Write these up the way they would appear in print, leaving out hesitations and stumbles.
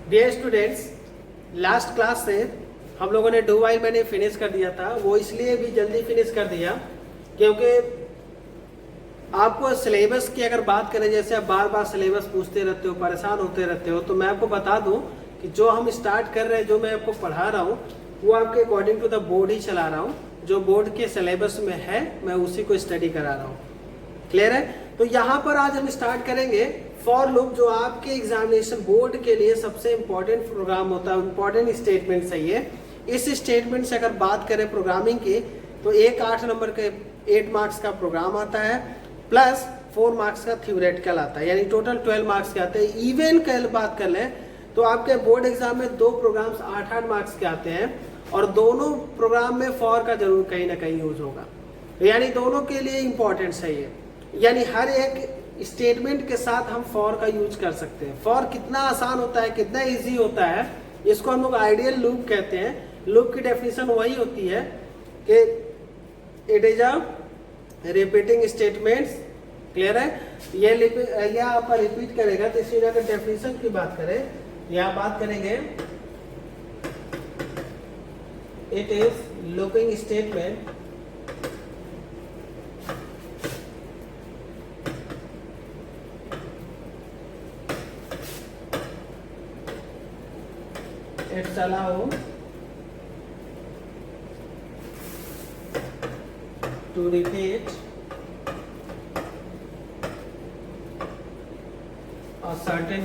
Dear students, last class से हम लोगों ने डू वाइल मैंने फिनिश कर दिया था। वो इसलिए भी जल्दी फिनिश कर दिया क्योंकि आपको सिलेबस की अगर बात करें, जैसे आप बार बार सिलेबस पूछते रहते हो, परेशान होते रहते हो, तो मैं आपको बता दूं कि जो हम स्टार्ट कर रहे हैं, जो मैं आपको पढ़ा रहा हूँ, वो आपके अकॉर्डिंग टू द बोर्ड ही चला रहा हूँ। जो बोर्ड के सिलेबस में है मैं उसी को स्टडी करा रहा हूँ। क्लियर है? तो यहाँ पर आज हम स्टार्ट करेंगे फॉर लूप, जो आपके एग्जामिनेशन बोर्ड के लिए सबसे इंपॉर्टेंट प्रोग्राम होता है, इंपॉर्टेंट स्टेटमेंट सही है। इस स्टेटमेंट से अगर बात करें प्रोग्रामिंग की, तो एक 8 नंबर के 8 मार्क्स का प्रोग्राम आता है प्लस 4 मार्क्स का थ्योरेटिकल आता है, यानी टोटल 12 मार्क्स के आते हैं। इवन कल बात कर लें तो आपके बोर्ड एग्जाम में 2 प्रोग्राम्स 8-8 मार्क्स के आते हैं और दोनों प्रोग्राम में फॉर का जरूर कहीं ना कहीं यूज होगा, यानी दोनों के लिए इंपॉर्टेंट सही है। यानी हर एक स्टेटमेंट के साथ हम फॉर का यूज कर सकते हैं। फॉर कितना आसान होता है, कितना इजी होता है, इसको हम लोग आइडियल लूप कहते हैं। लूप की डेफिनेशन वही होती है कि it is a repeating statements. Clear है? ये आपका रिपीट करेगा। तो इसी अगर डेफिनेशन की बात करें, यहाँ बात करेंगे it is looping statement it's allow to repeat a certain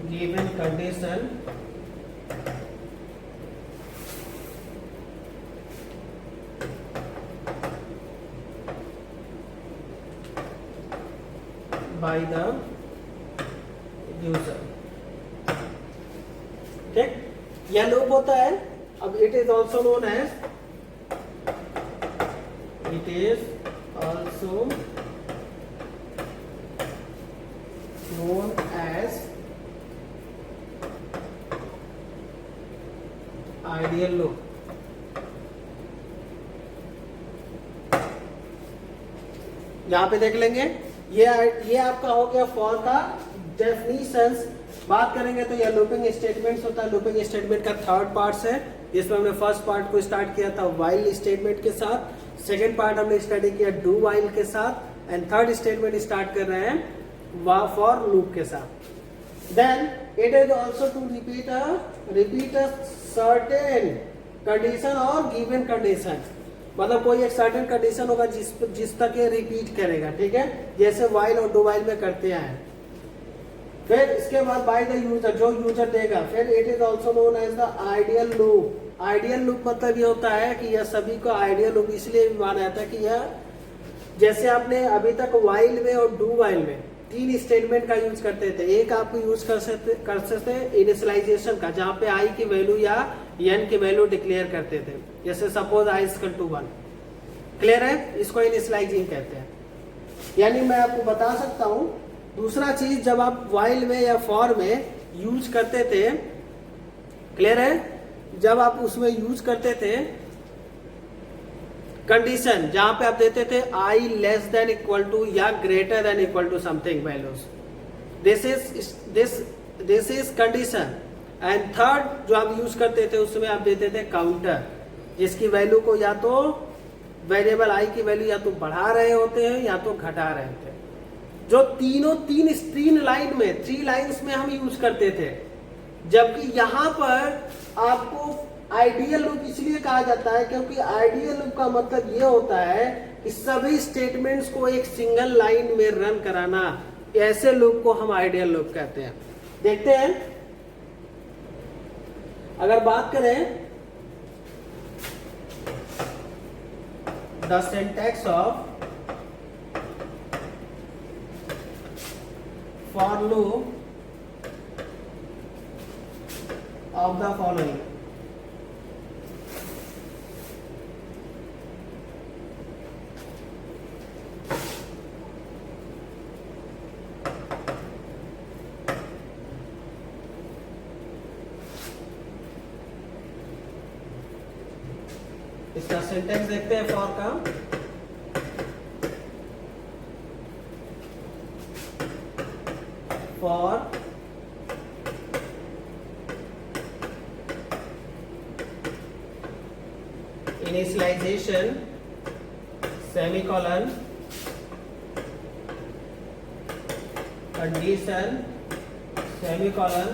given condition by the user। ठीक, यह लूप होता है। अब it is also known as ideal loop. यहां पे देख लेंगे, ये आपका हो गया फॉर का डेफिनीशंस। बात करेंगे तो यह लूपिंग स्टेटमेंट्स होता है। लूपिंग स्टेटमेंट का 3rd पार्ट है, जिसमें हमने फर्स्ट पार्ट को स्टार्ट किया था व्हाइल स्टेटमेंट के साथ, सेकंड पार्ट हमने स्टडी किया डू व्हाइल के साथ, एंड थर्ड स्टेटमेंट स्टार्ट कर रहे हैं फॉर लूप के साथ। Then it is also to repeat a certain condition और गिवन कंडीशन, मतलब कोई एक सर्टेन कंडीशन होगा जिस तक ये रिपीट करेगा। ठीक है, जैसे व्हाइल और डू व्हाइल में करते हैं। फिर इसके बाद बाय द यूजर, जो यूजर देगा। फिर it is also known as the ideal loop. Ideal loop मतलब ये होता है कि यह सभी को आइडियल लूप इसलिए भी माना जाता है कि यह, जैसे आपने अभी तक व्हाइल में और डू व्हाइल में 3 स्टेटमेंट का यूज करते थे। एक आप यूज कर सकते इनिशियलाइजेशन का, जहाँ पे आई की वैल्यू या एन की वैल्यू डिक्लेयर करते थे, जैसे suppose i equal to 1। Clear है? इसको इनिशियलाइजिंग कहते हैं। यानी मैं आपको बता सकता हूं, दूसरा चीज जब आप व्हाइल में या फॉर में यूज करते थे, क्लियर है, जब आप उसमें यूज करते थे कंडीशन, जहां पे आप देते थे i less than equal to या greater than equal to something values, this is condition. And third जो आप यूज करते थे उसमें आप देते थे काउंटर, जिसकी वैल्यू को या तो वेरिएबल आई की वैल्यू या तो बढ़ा रहे होते हैं या तो घटा रहे थे, जो तीन लाइन में 3 लाइन्स में हम यूज करते थे। जबकि यहां पर आपको आइडियल लूप इसलिए कहा जाता है क्योंकि आइडियल लूप का मतलब ये होता है कि सभी स्टेटमेंट्स को एक सिंगल लाइन में रन कराना। ऐसे लूप को हम आइडियल लूप कहते हैं। देखते हैं, अगर बात करें the syntax of for loop of the following. इसका सिंटेक्स देखते हैं फॉर का। For initialisation semicolon condition semicolon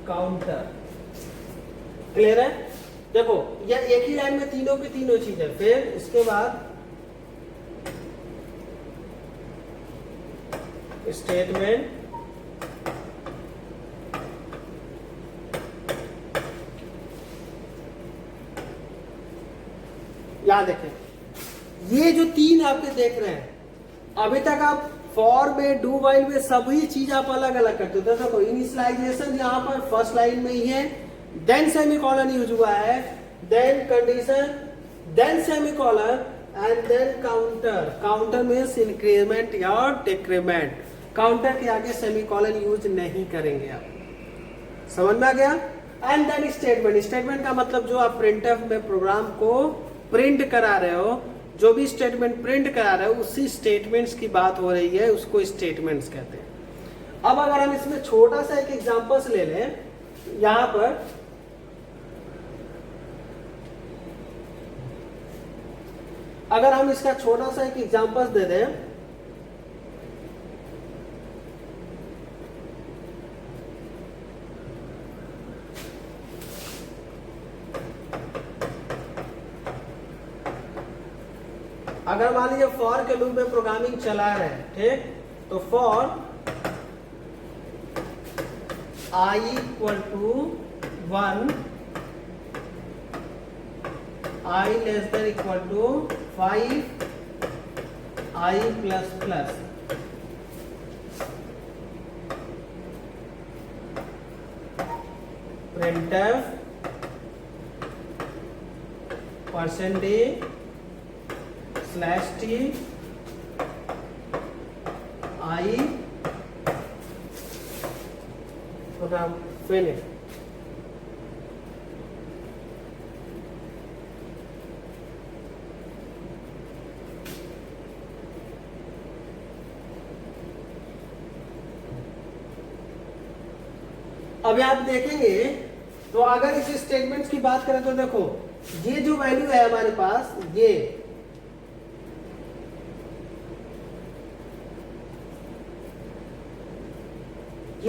counter. Clear है? देखो यह एक ही लाइन में तीनों की तीनों चीज है। फिर इसके बाद स्टेटमेंट याद रखें, ये जो तीन आपके देख रहे हैं, अभी तक आप फॉर में डू वाइल में सभी चीज आप अलग अलग करते हो। देखो इनिशियलाइजेशन यहाँ पर फर्स्ट लाइन में ही है, देन सेमीकोलन यूज हुआ है, then condition, then semicolon and then counter. Counter means increment या डिक्रीमेंट। काउंटर के आगे सेमीकोलन यूज नहीं करेंगे आप। समझ में आ गया? And then statement. स्टेटमेंट का मतलब जो आप प्रिंटफ में प्रोग्राम को प्रिंट करा रहे हो, जो भी स्टेटमेंट प्रिंट करा रहे हो उसी स्टेटमेंट्स की बात हो रही है, उसको स्टेटमेंट्स कहते हैं। अब अगर हम इसमें छोटा सा एक एग्जांपल्स ले लें, यहां पर अगर हम इसका छोटा सा एक एग्जांपल्स दे दें, अगर मान लीजिए फॉर के लूप में प्रोग्रामिंग चला रहे हैं, ठीक, तो for i equal to 1, i less than equal to 5, i plus plus, printf %t i finish। अभी आप देखेंगे तो अगर इस स्टेटमेंट्स की बात करें तो देखो ये जो वैल्यू है हमारे पास, ये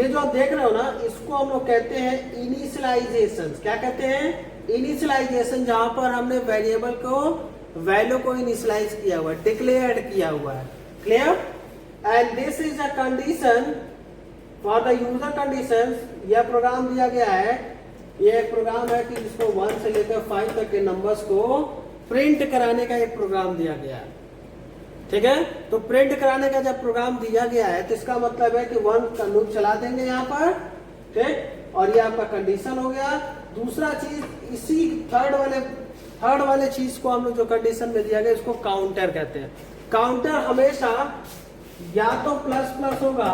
जो आप देख रहे हो ना, इसको हम लोग कहते हैं इनिशियलाइजेशन। क्या कहते हैं? इनिशियलाइजेशन, जहां पर हमने वेरिएबल को वैल्यू को इनिशियलाइज किया हुआ है, डिक्लेयर्ड किया हुआ है। Clear? And this is a condition for the user condition. यह प्रोग्राम दिया गया है, यह एक प्रोग्राम है कि जिसको 1 से लेकर 5 तक के नंबर्स को प्रिंट कराने का एक प्रोग्राम दिया गया है। ठीक है? तो प्रिंट कराने का जब प्रोग्राम दिया गया है तो इसका मतलब है कि 1 का लूप चला देंगे यहाँ पर, ठीक, और ये आपका कंडीशन हो गया। दूसरा चीज, इसी थर्ड वाले चीज को हम लोग जो कंडीशन में दिया गया इसको काउंटर कहते हैं। काउंटर हमेशा या तो प्लस प्लस होगा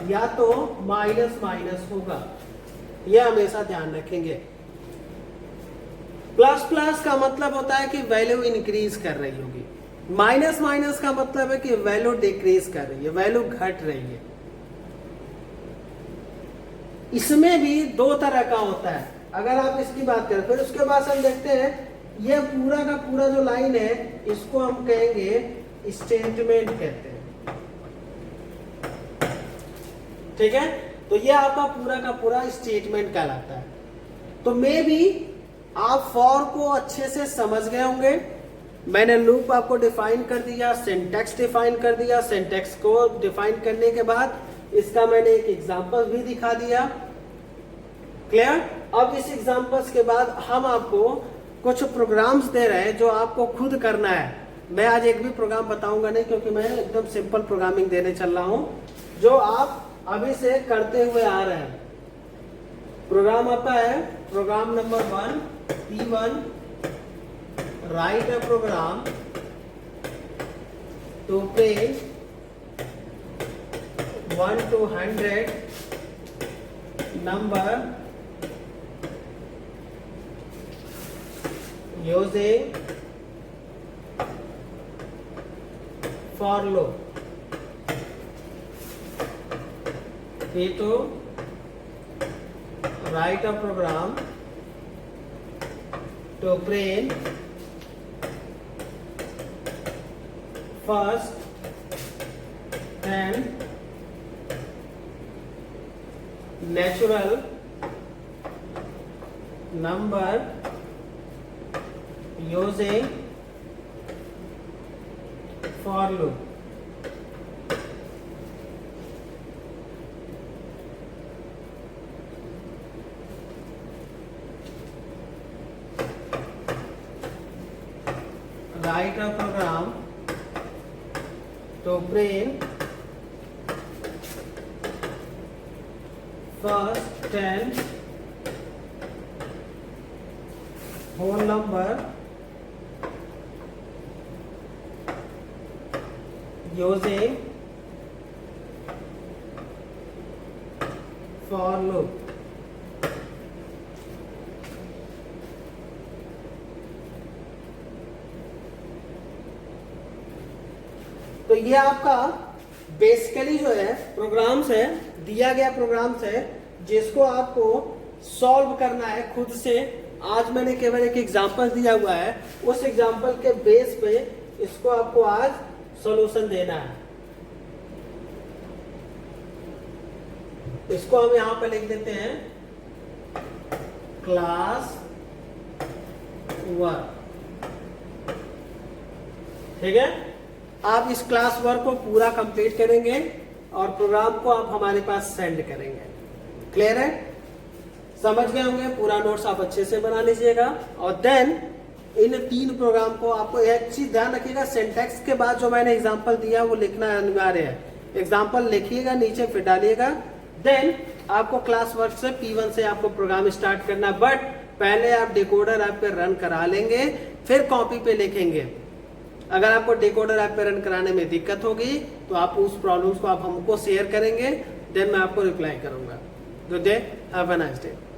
या तो माइनस माइनस होगा, यह हमेशा ध्यान रखेंगे। प्लस प्लस का मतलब होता है कि वैल्यू इंक्रीज कर रही होगी, माइनस माइनस का मतलब है कि वैल्यू डिक्रीज कर रही है, वैल्यू घट रही है। इसमें भी दो तरह का होता है, अगर आप इसकी बात करें। फिर उसके बाद हम देखते हैं ये पूरा का पूरा जो लाइन है इसको हम कहेंगे स्टेटमेंट कहते हैं। ठीक है? तो ये आपका पूरा का पूरा स्टेटमेंट कहलाता है। तो मे भी आप फॉर को अच्छे से समझ गए होंगे। मैंने लूप आपको डिफाइन कर दिया, सिंटैक्स डिफाइन कर दिया। सिंटैक्स को डिफाइन करने के बाद इसका मैंने एक एग्जांपल भी दिखा दिया। क्लियर? अब इस एग्जांपल्स के बाद हम आपको कुछ प्रोग्राम्स दे रहे हैं जो आपको खुद करना है। मैं आज एक भी प्रोग्राम बताऊंगा नहीं, क्योंकि मैं एकदम सिंपल प्रोग्रामिंग देने चल रहा हूं जो आप अभी से करते हुए आ रहे हैं। प्रोग्राम आता है, program number 1, P1, write a program to print 1 to 100 number using for loop. P2 write a program to print first and natural number using for loop. Write a program to print first 10 whole number using for loop. तो ये आपका basically जो है programmes है, दिया गया programmes है जिसको आपको सॉल्व करना है खुद से। आज मैंने केवल एक एग्जांपल दिया हुआ है, उस एग्जांपल के बेस पे इसको आपको आज सॉल्यूशन देना है। इसको हम यहां पे लिख देते हैं क्लास वर्क। ठीक है, आप इस क्लास वर्क को पूरा कंप्लीट करेंगे और प्रोग्राम को आप हमारे पास सेंड करेंगे। क्लियर है? समझ गए होंगे। पूरा नोट्स आप अच्छे से बना लीजिएगा और देन इन 3 प्रोग्राम को आपको एक चीज ध्यान रखिएगा, सिंटैक्स के बाद जो मैंने एग्जांपल दिया वो लिखना अनिवार्य है। एग्जांपल लिखिएगा, नीचे फिर डालिएगा, देन आपको क्लास वर्क से P1 से आपको प्रोग्राम स्टार्ट करना। बट पहले आप डिकोडर ऐप पे रन करा लेंगे, फिर कॉपी पे लिखेंगे। अगर आपको डिकोडर ऐप पे रन कराने में दिक्कत होगी तो आप उस प्रॉब्लम्स को आप हमको शेयर करेंगे, देन मैं आपको रिप्लाई करूंगा। Good day, have a nice day.